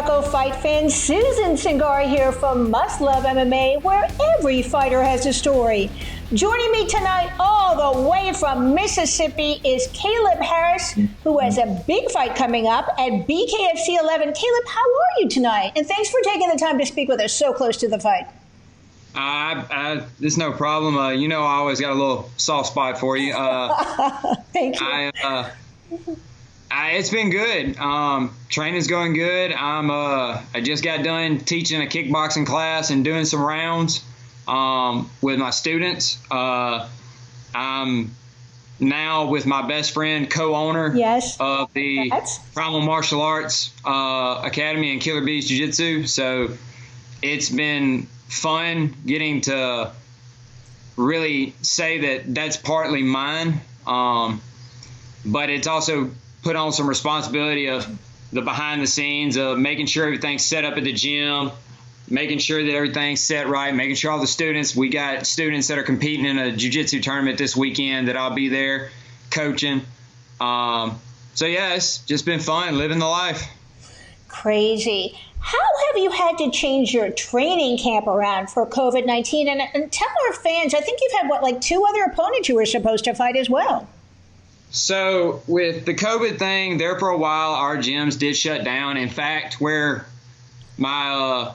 Knuckle fight fans, Susan Cingari here from Love MMA, where every fighter has a story. Joining me tonight all the way from Mississippi is Kaleb Harris, who has a big fight coming up at BKFC 11. Kaleb, how are you tonight? And thanks for taking the time to speak with us so close to the fight. It's no problem. You know, I always got a little soft spot for you. Thank you. It's been good. Training's going good. I just got done teaching a kickboxing class and doing some rounds with my students. I'm now with my best friend, co-owner of the Primal Martial Arts Academy and Killer Bees Jiu-Jitsu. So it's been fun getting to really say that that's partly mine, but it's also put on some responsibility of the behind the scenes of making sure everything's set up at the gym, making sure that everything's set right, making sure all the students, we got students that are competing in a jiu-jitsu tournament this weekend that I'll be there coaching. So yeah, it's just been fun living the life. Crazy. How have you had to change your training camp around for COVID-19? And tell our fans, I think you've had, 2 other opponents you were supposed to fight as well. So with the COVID thing, there for a while, our gyms did shut down. In fact, where my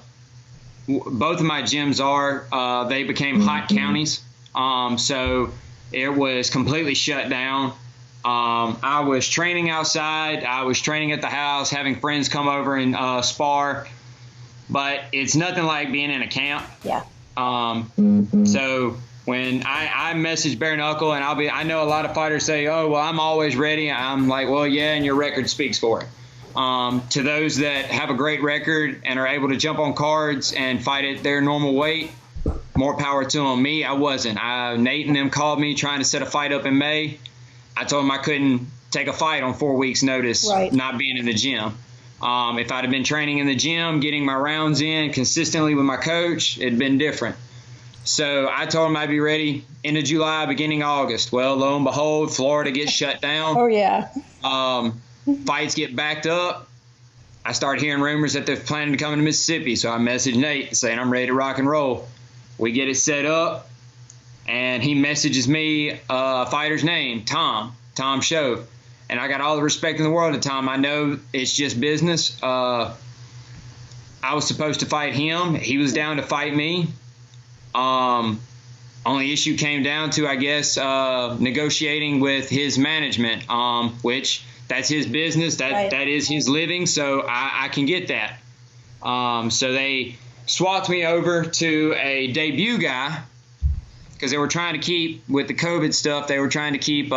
both of my gyms are, they became hot counties. So it was completely shut down. I was training outside. I was training at the house, having friends come over and spar. But it's nothing like being in a camp. Yeah. So when I message Bare Knuckle, and I know a lot of fighters say, oh, well, I'm always ready. I'm like, well, yeah, and your record speaks for it. To those that have a great record and are able to jump on cards and fight at their normal weight, more power to them. Me, I wasn't. Nate and them called me trying to set a fight up in May. I told them I couldn't take a fight on 4 weeks' notice, not being in the gym. If I'd have been training in the gym, getting my rounds in consistently with my coach, it'd been different. So I told him I'd be ready end of July, beginning of August. Well, lo and behold, Florida gets shut down. Oh, yeah. Fights get backed up. I start hearing rumors that they're planning to come to Mississippi. So I messaged Nate saying I'm ready to rock and roll. We get it set up, and he messages me a fighter's name, Tom Shove. And I got all the respect in the world to Tom. I know it's just business. I was supposed to fight him. He was down to fight me. Only issue came down to, I guess, negotiating with his management, which that's his business. That is his living. So I can get that. So they swapped me over to a debut guy because they were trying to keep, with the COVID stuff, they were trying to keep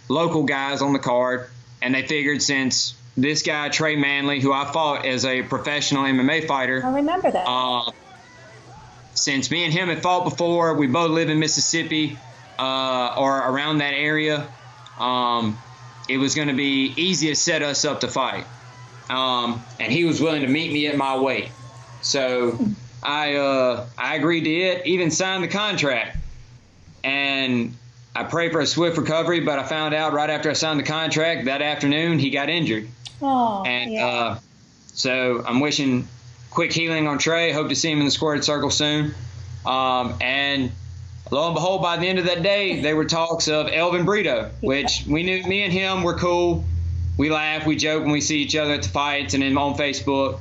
local guys on the card. And they figured since this guy, Trey Manley, who I fought as a professional MMA fighter. I remember that. Since me and him had fought before, we both live in Mississippi or around that area, it was going to be easy to set us up to fight. And he was willing to meet me at my weight. So I agreed to it, even signed the contract. And I prayed for a swift recovery, but I found out right after I signed the contract that afternoon he got injured. Oh, and yeah. So I'm wishing quick healing on Trey. Hope to see him in the squared circle soon. And lo and behold, by the end of that day, there were talks of Elvin Brito, which we knew. Me and him were cool. We laugh, we joke when we see each other at the fights and then on Facebook.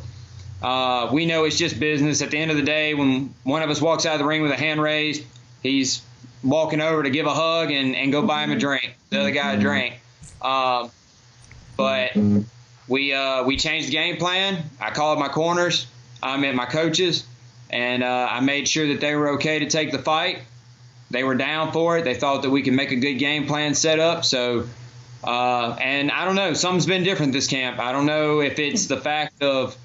We know it's just business. At the end of the day, when one of us walks out of the ring with a hand raised, he's walking over to give a hug and go buy him a drink, the other guy a drink. But we changed the game plan. I called my corners. I met my coaches, and I made sure that they were okay to take the fight. They were down for it. They thought that we could make a good game plan set up. So, and I don't know, something's been different this camp. I don't know if it's the fact of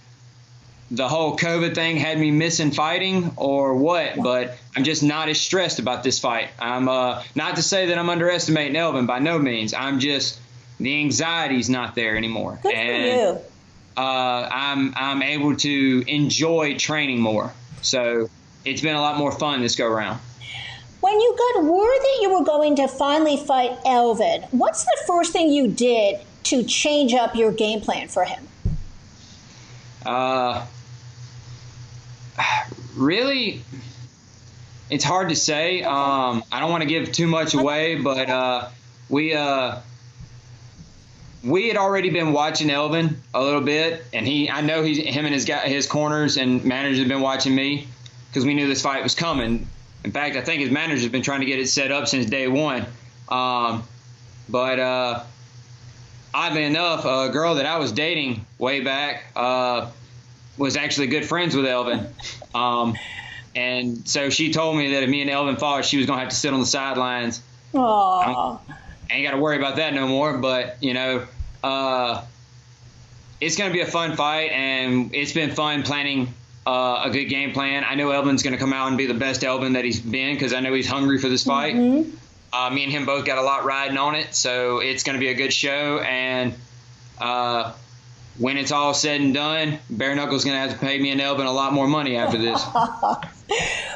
the whole COVID thing had me missing fighting or what, but I'm just not as stressed about this fight. I'm not to say that I'm underestimating Elvin, by no means. I'm just, the anxiety's not there anymore. Good for you. I'm able to enjoy training more. So it's been a lot more fun this go round. When you got word that you were going to finally fight Elvin, what's the first thing you did to change up your game plan for him? Uh, Really, it's hard to say. I don't want to give too much away, but we we had already been watching Elvin a little bit, and I know him and his corners and managers have been watching me because we knew this fight was coming. In fact, I think his manager has been trying to get it set up since day one. But oddly enough, a girl that I was dating way back was actually good friends with Elvin. And so she told me that if me and Elvin fought, she was going to have to sit on the sidelines. Aww. I ain't got to worry about that no more. But, you know, it's going to be a fun fight, and it's been fun planning a good game plan. I know Elvin's going to come out and be the best Elvin that he's been because I know he's hungry for this fight. Mm-hmm. Me and him both got a lot riding on it, so it's going to be a good show. And when it's all said and done, Bare Knuckle's going to have to pay me and Elvin a lot more money after this.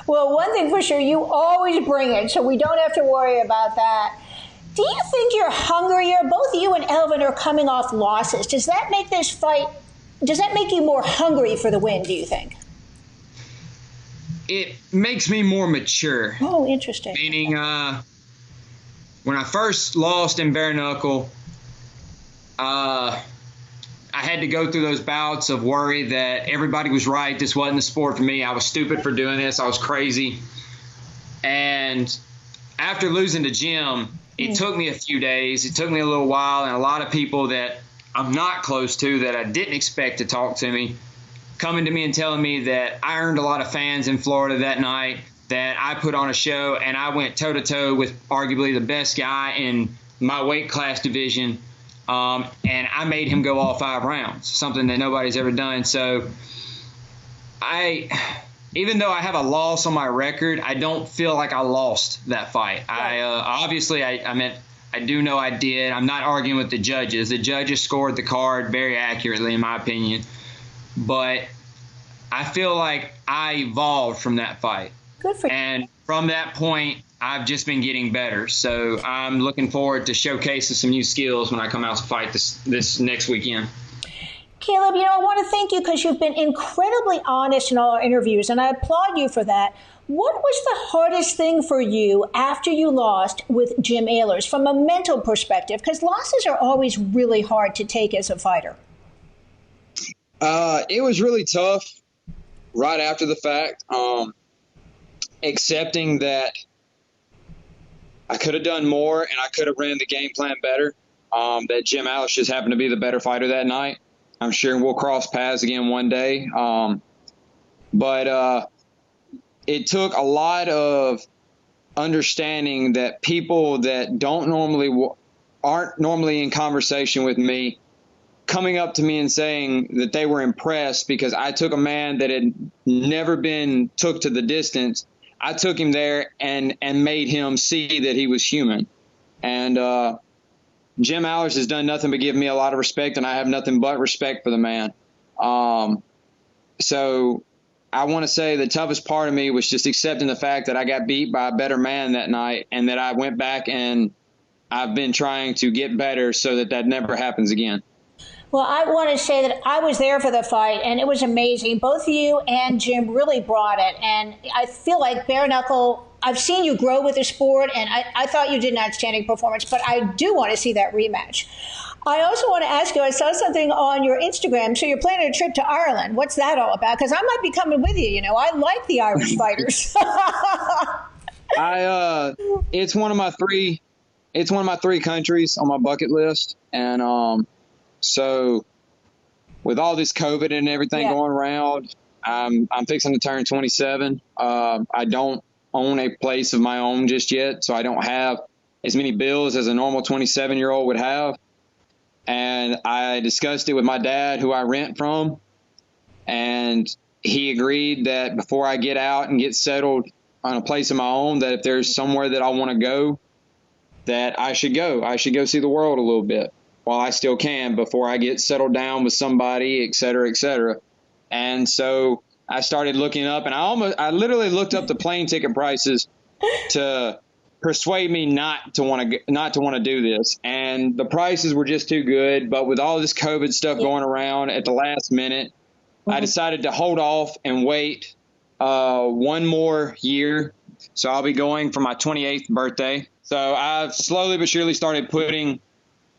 Well, one thing for sure, you always bring it, so we don't have to worry about that. Do you think you're hungrier? Both you and Elvin are coming off losses. Does that make this fight, does that make you more hungry for the win, do you think? It makes me more mature. Oh, interesting. Meaning, when I first lost in Bare Knuckle, I had to go through those bouts of worry that everybody was right. This wasn't the sport for me. I was stupid for doing this. I was crazy. And after losing to Jim, it took me a few days. It took me a little while, and a lot of people that I'm not close to that I didn't expect to talk to me coming to me and telling me that I earned a lot of fans in Florida that night, that I put on a show, and I went toe-to-toe with arguably the best guy in my weight class division. And I made him go all 5 rounds, something that nobody's ever done. So even though I have a loss on my record, I don't feel like I lost that fight. I do know I did. I'm not arguing with the judges. The judges scored the card very accurately, in my opinion. But I feel like I evolved from that fight. Good for you. And from that point, I've just been getting better. So I'm looking forward to showcasing some new skills when I come out to fight this next weekend. Kaleb, I want to thank you because you've been incredibly honest in all our interviews, and I applaud you for that. What was the hardest thing for you after you lost with Jim Ehlers from a mental perspective? Because losses are always really hard to take as a fighter. It was really tough right after the fact, accepting that I could have done more and I could have ran the game plan better, that Jim Ehlers just happened to be the better fighter that night. I'm sure we'll cross paths again one day. But it took a lot of understanding that people that aren't normally in conversation with me coming up to me and saying that they were impressed because I took a man that had never been took to the distance. I took him there and made him see that he was human. And Jim Ehlers has done nothing but give me a lot of respect, and I have nothing but respect for the man. So I want to say the toughest part of me was just accepting the fact that I got beat by a better man that night, and that I went back and I've been trying to get better so that never happens again. Well, I want to say that I was there for the fight, and it was amazing. Both you and Jim really brought it, and I feel like Bare Knuckle, I've seen you grow with the sport, and I thought you did an outstanding performance, but I do want to see that rematch. I also want to ask you, I saw something on your Instagram, so you're planning a trip to Ireland. What's that all about? Because I might be coming with you, I like the Irish fighters. It's one of my three countries on my bucket list, and so with all this COVID and everything going around, I'm fixing to turn 27. I don't own a place of my own just yet, so I don't have as many bills as a normal 27-year-old would have. And I discussed it with my dad, who I rent from, and he agreed that before I get out and get settled on a place of my own, that if there's somewhere that I want to go, that I should go. I should go see the world a little bit while I still can before I get settled down with somebody, et cetera, et cetera. And so I started looking up, and I literally looked up the plane ticket prices to persuade me not to want to do this. And the prices were just too good. But with all this COVID stuff going around at the last minute, I decided to hold off and wait one more year. So I'll be going for my 28th birthday. So I've slowly but surely started putting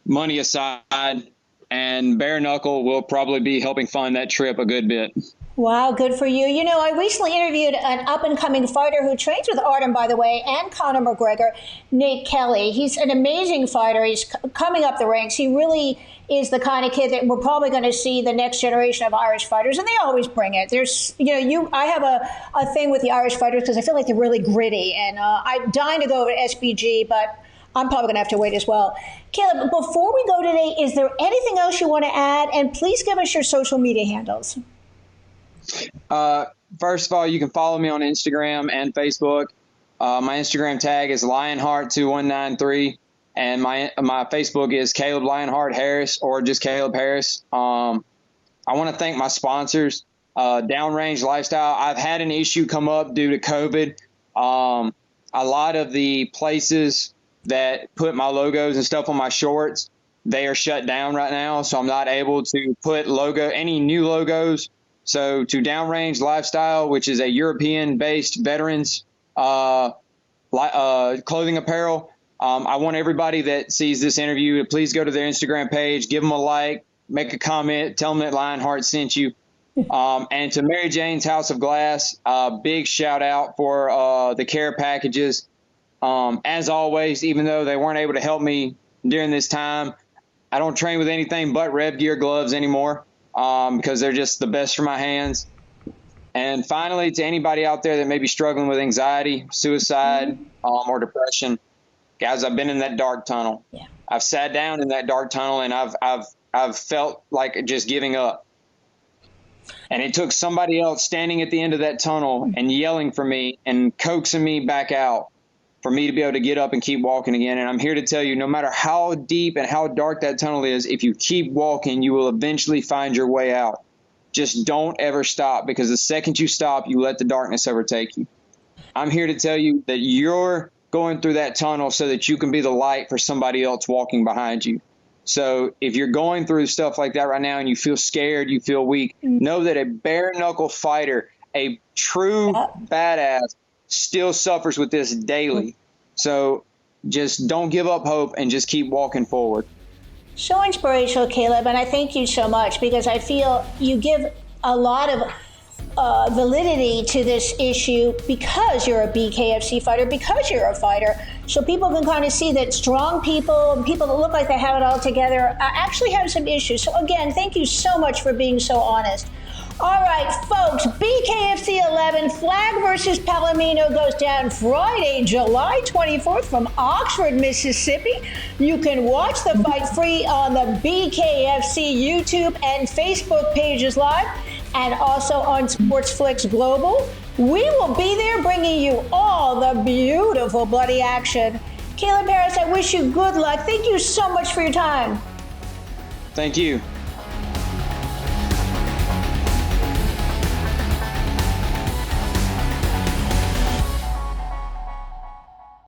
money aside, and Bare Knuckle will probably be helping fund that trip a good bit. Wow, good for you. You know, I recently interviewed an up-and-coming fighter who trains with Artem, by the way, and Conor McGregor, Nate Kelly. He's an amazing fighter. He's coming up the ranks. He really is the kind of kid that we're probably going to see the next generation of Irish fighters, and they always bring it. There's, I have a thing with the Irish fighters because I feel like they're really gritty, and I'm dying to go over to SBG, but I'm probably going to have to wait as well. Kaleb, before we go today, is there anything else you want to add? And please give us your social media handles. First of all, you can follow me on Instagram and Facebook. My Instagram tag is Lionheart2193, and my Facebook is Kaleb Lionheart Harris, or just Kaleb Harris. I want to thank my sponsors, Downrange Lifestyle. I've had an issue come up due to COVID. A lot of the places that put my logos and stuff on my shorts, they are shut down right now, so I'm not able to put any new logos. So to Downrange Lifestyle, which is a European-based veterans clothing apparel, I want everybody that sees this interview to please go to their Instagram page, give them a like, make a comment, tell them that Lionheart sent you. And to Mary Jane's House of Glass, big shout out for the care packages. As always, even though they weren't able to help me during this time, I don't train with anything but Rev Gear gloves anymore. Because they're just the best for my hands. And finally, to anybody out there that may be struggling with anxiety, suicide, or depression, guys, I've been in that dark tunnel. Yeah. I've sat down in that dark tunnel, and I've felt like just giving up. And it took somebody else standing at the end of that tunnel and yelling for me and coaxing me back out for me to be able to get up and keep walking again. And I'm here to tell you, no matter how deep and how dark that tunnel is, if you keep walking, you will eventually find your way out. Just don't ever stop, because the second you stop, you let the darkness overtake you. I'm here to tell you that you're going through that tunnel so that you can be the light for somebody else walking behind you. So if you're going through stuff like that right now and you feel scared, you feel weak, know that a bare knuckle fighter, a true badass, still suffers with this daily. So just don't give up hope and just keep walking forward. So inspirational, Kaleb, and I thank you so much, because I feel you give a lot of validity to this issue because you're a BKFC fighter, because you're a fighter, so people can kind of see that strong people that look like they have it all together actually have some issues. So again, thank you so much for being so honest. All right, folks, BKFC 11, Flag versus Palomino goes down Friday, July 24th from Oxford, Mississippi. You can watch the fight free on the BKFC YouTube and Facebook pages live, and also on Sportsflix Global. We will be there bringing you all the beautiful bloody action. Kaleb Harris, I wish you good luck. Thank you so much for your time. Thank you.